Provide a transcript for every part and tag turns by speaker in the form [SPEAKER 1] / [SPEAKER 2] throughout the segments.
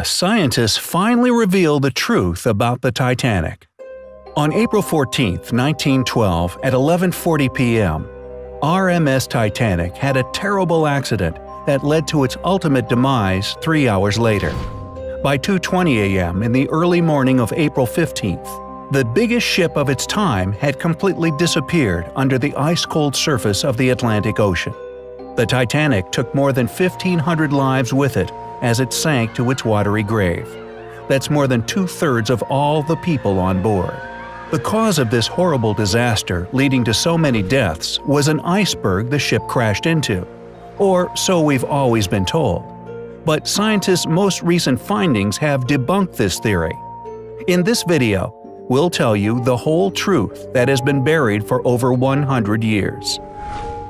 [SPEAKER 1] Scientists finally reveal the truth about the Titanic. On April 14, 1912, at 11:40 p.m., RMS Titanic had a terrible accident that led to its ultimate demise 3 hours later. By 2:20 a.m. in the early morning of April 15th, the biggest ship of its time had completely disappeared under the ice-cold surface of the Atlantic Ocean. The Titanic took more than 1,500 lives with it as it sank to its watery grave. That's more than 2/3 of all the people on board. The cause of this horrible disaster, leading to so many deaths, was an iceberg the ship crashed into. Or so we've always been told. But scientists' most recent findings have debunked this theory. In this video, we'll tell you the whole truth that has been buried for over 100 years.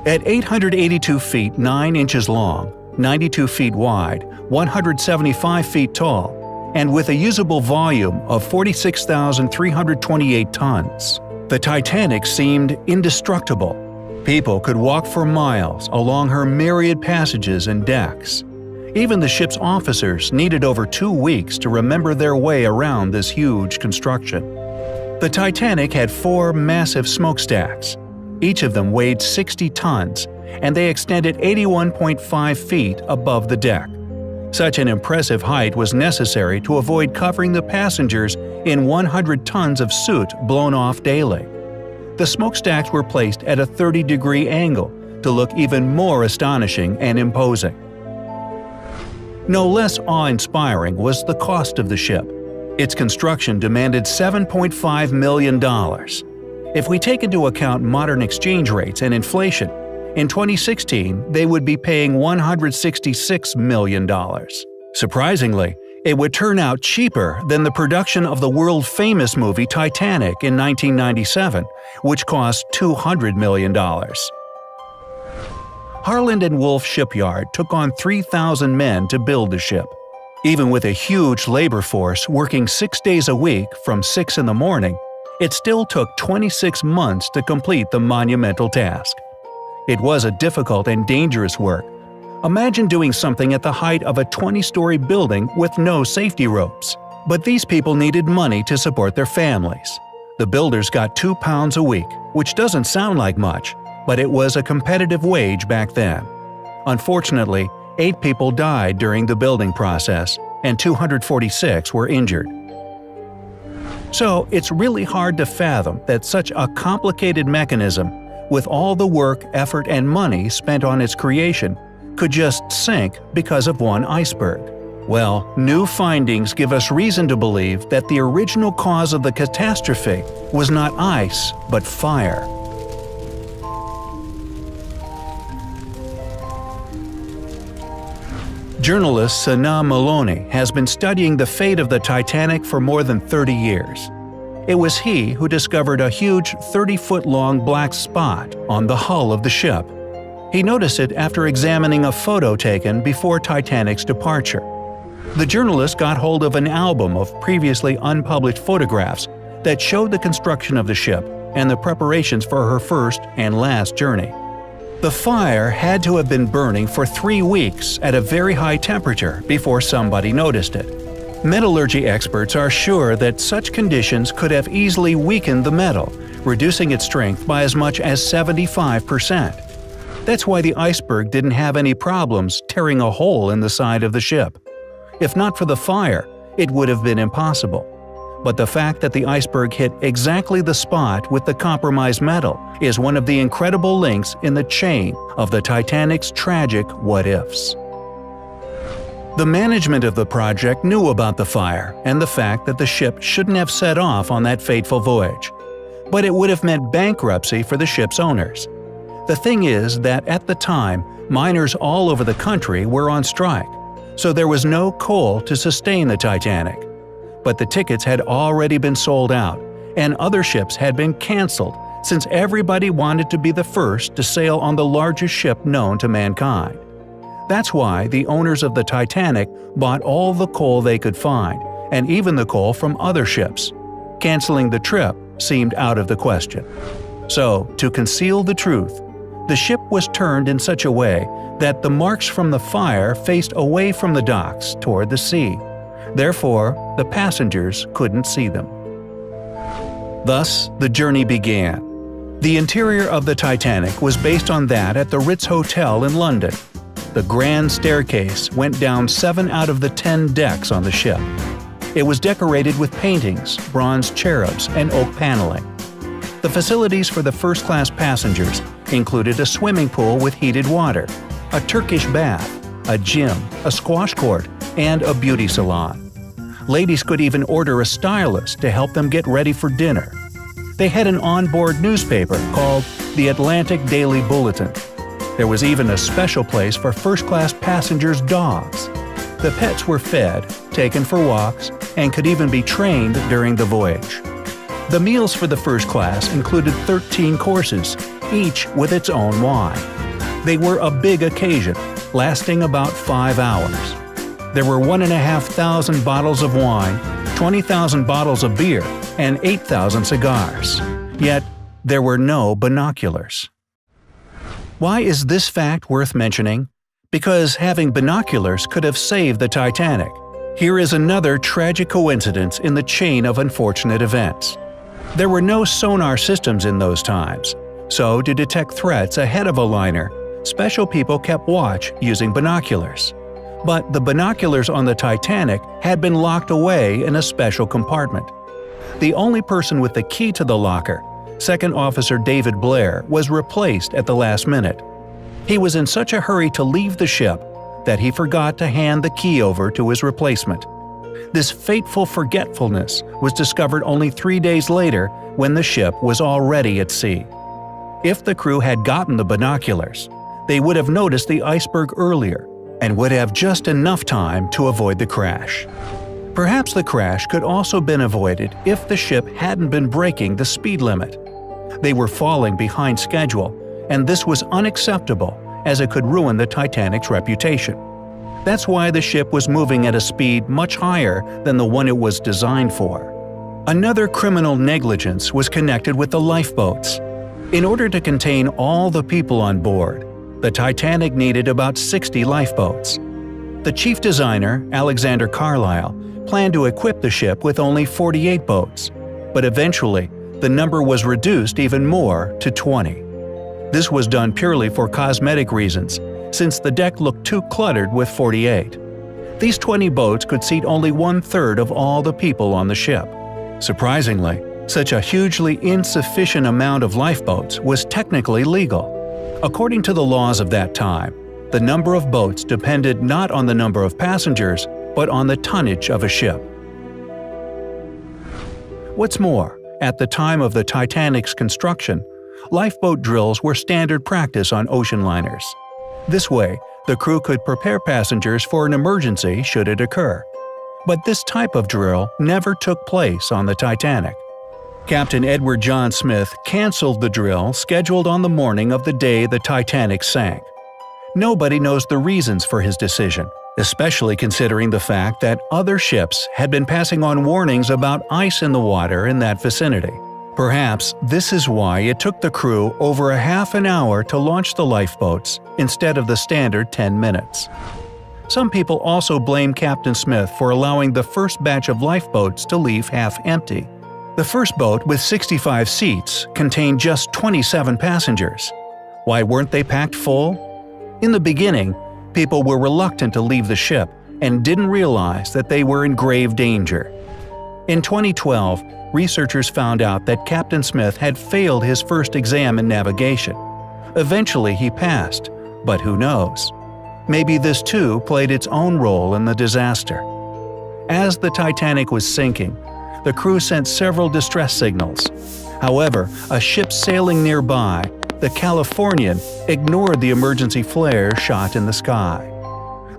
[SPEAKER 1] At 882 feet 9 inches long, 92 feet wide, 175 feet tall, and with a usable volume of 46,328 tons, the Titanic seemed indestructible. People could walk for miles along her myriad passages and decks. Even the ship's officers needed over 2 weeks to remember their way around this huge construction. The Titanic had 4 massive smokestacks. Each of them weighed 60 tons, and they extended 81.5 feet above the deck. Such an impressive height was necessary to avoid covering the passengers in 100 tons of soot blown off daily. The smokestacks were placed at a 30-degree angle to look even more astonishing and imposing. No less awe-inspiring was the cost of the ship. Its construction demanded $7.5 million. If we take into account modern exchange rates and inflation, in 2016 they would be paying $166 million. Surprisingly, it would turn out cheaper than the production of the world-famous movie Titanic in 1997, which cost $200 million. Harland & Wolff Shipyard took on 3,000 men to build the ship. Even with a huge labor force working 6 days a week from 6 in the morning, it still took 26 months to complete the monumental task. It was a difficult and dangerous work. Imagine doing something at the height of a 20-story building with no safety ropes. But these people needed money to support their families. The builders got £2 a week, which doesn't sound like much, but it was a competitive wage back then. Unfortunately, 8 people died during the building process, and 246 were injured. So it's really hard to fathom that such a complicated mechanism, with all the work, effort, and money spent on its creation, could just sink because of one iceberg. Well, new findings give us reason to believe that the original cause of the catastrophe was not ice, but fire. Journalist Sana Maloney has been studying the fate of the Titanic for more than 30 years. It was he who discovered a huge 30-foot-long black spot on the hull of the ship. He noticed it after examining a photo taken before Titanic's departure. The journalist got hold of an album of previously unpublished photographs that showed the construction of the ship and the preparations for her first and last journey. The fire had to have been burning for 3 weeks at a very high temperature before somebody noticed it. Metallurgy experts are sure that such conditions could have easily weakened the metal, reducing its strength by as much as 75%. That's why the iceberg didn't have any problems tearing a hole in the side of the ship. If not for the fire, it would have been impossible. But the fact that the iceberg hit exactly the spot with the compromised metal is one of the incredible links in the chain of the Titanic's tragic what-ifs. The management of the project knew about the fire and the fact that the ship shouldn't have set off on that fateful voyage. But it would have meant bankruptcy for the ship's owners. The thing is that at the time, miners all over the country were on strike, so there was no coal to sustain the Titanic. But the tickets had already been sold out, and other ships had been cancelled since everybody wanted to be the first to sail on the largest ship known to mankind. That's why the owners of the Titanic bought all the coal they could find, and even the coal from other ships. Canceling the trip seemed out of the question. So, to conceal the truth, the ship was turned in such a way that the marks from the fire faced away from the docks toward the sea. Therefore, the passengers couldn't see them. Thus, the journey began. The interior of the Titanic was based on that at the Ritz Hotel in London. The grand staircase went down 7 out of the 10 decks on the ship. It was decorated with paintings, bronze cherubs, and oak paneling. The facilities for the first-class passengers included a swimming pool with heated water, a Turkish bath, a gym, a squash court, and a beauty salon. Ladies could even order a stylist to help them get ready for dinner. They had an onboard newspaper called the Atlantic Daily Bulletin. There was even a special place for first-class passengers' dogs. The pets were fed, taken for walks, and could even be trained during the voyage. The meals for the first class included 13 courses, each with its own wine. They were a big occasion, lasting about 5 hours. There were 1,500 bottles of wine, 20,000 bottles of beer, and 8,000 cigars. Yet, there were no binoculars. Why is this fact worth mentioning? Because having binoculars could have saved the Titanic. Here is another tragic coincidence in the chain of unfortunate events. There were no sonar systems in those times, so to detect threats ahead of a liner, special people kept watch using binoculars. But the binoculars on the Titanic had been locked away in a special compartment. The only person with the key to the locker, Second Officer David Blair, was replaced at the last minute. He was in such a hurry to leave the ship that he forgot to hand the key over to his replacement. This fateful forgetfulness was discovered only 3 days later when the ship was already at sea. If the crew had gotten the binoculars, they would have noticed the iceberg earlier and would have just enough time to avoid the crash. Perhaps the crash could also been avoided if the ship hadn't been breaking the speed limit. They were falling behind schedule, and this was unacceptable as it could ruin the Titanic's reputation. That's why the ship was moving at a speed much higher than the one it was designed for. Another criminal negligence was connected with the lifeboats. In order to contain all the people on board, the Titanic needed about 60 lifeboats. The chief designer, Alexander Carlisle, planned to equip the ship with only 48 boats, but eventually the number was reduced even more to 20. This was done purely for cosmetic reasons, since the deck looked too cluttered with 48. These 20 boats could seat only 1/3 of all the people on the ship. Surprisingly, such a hugely insufficient amount of lifeboats was technically legal. According to the laws of that time, the number of boats depended not on the number of passengers, but on the tonnage of a ship. What's more, at the time of the Titanic's construction, lifeboat drills were standard practice on ocean liners. This way, the crew could prepare passengers for an emergency should it occur. But this type of drill never took place on the Titanic. Captain Edward John Smith canceled the drill scheduled on the morning of the day the Titanic sank. Nobody knows the reasons for his decision, especially considering the fact that other ships had been passing on warnings about ice in the water in that vicinity. Perhaps this is why it took the crew over a half an hour to launch the lifeboats instead of the standard 10 minutes. Some people also blame Captain Smith for allowing the first batch of lifeboats to leave half empty. The first boat with 65 seats contained just 27 passengers. Why weren't they packed full? In the beginning, people were reluctant to leave the ship and didn't realize that they were in grave danger. In 2012, researchers found out that Captain Smith had failed his first exam in navigation. Eventually he passed, but who knows? Maybe this too played its own role in the disaster. As the Titanic was sinking, the crew sent several distress signals. However, a ship sailing nearby, the Californian, ignored the emergency flare shot in the sky.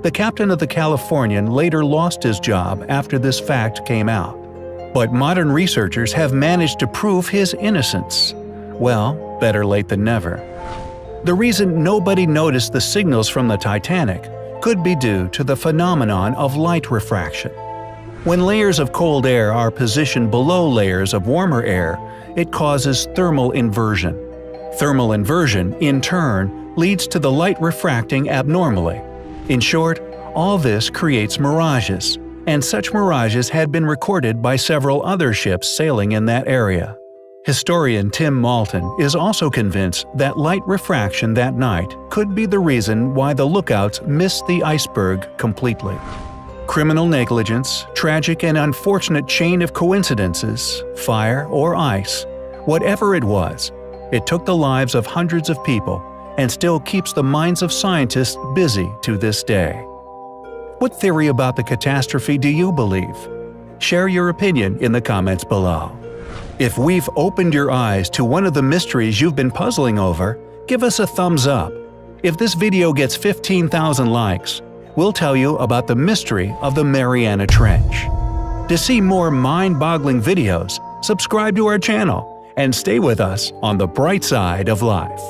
[SPEAKER 1] The captain of the Californian later lost his job after this fact came out. But modern researchers have managed to prove his innocence. Well, better late than never. The reason nobody noticed the signals from the Titanic could be due to the phenomenon of light refraction. When layers of cold air are positioned below layers of warmer air, it causes thermal inversion. Thermal inversion, in turn, leads to the light refracting abnormally. In short, all this creates mirages, and such mirages had been recorded by several other ships sailing in that area. Historian Tim Malton is also convinced that light refraction that night could be the reason why the lookouts missed the iceberg completely. Criminal negligence, tragic and unfortunate chain of coincidences, fire or ice, whatever it was, it took the lives of hundreds of people and still keeps the minds of scientists busy to this day. What theory about the catastrophe do you believe? Share your opinion in the comments below. If we've opened your eyes to one of the mysteries you've been puzzling over, give us a thumbs up. If this video gets 15,000 likes, we'll tell you about the mystery of the Mariana Trench. To see more mind-boggling videos, subscribe to our channel and stay with us on the bright side of life.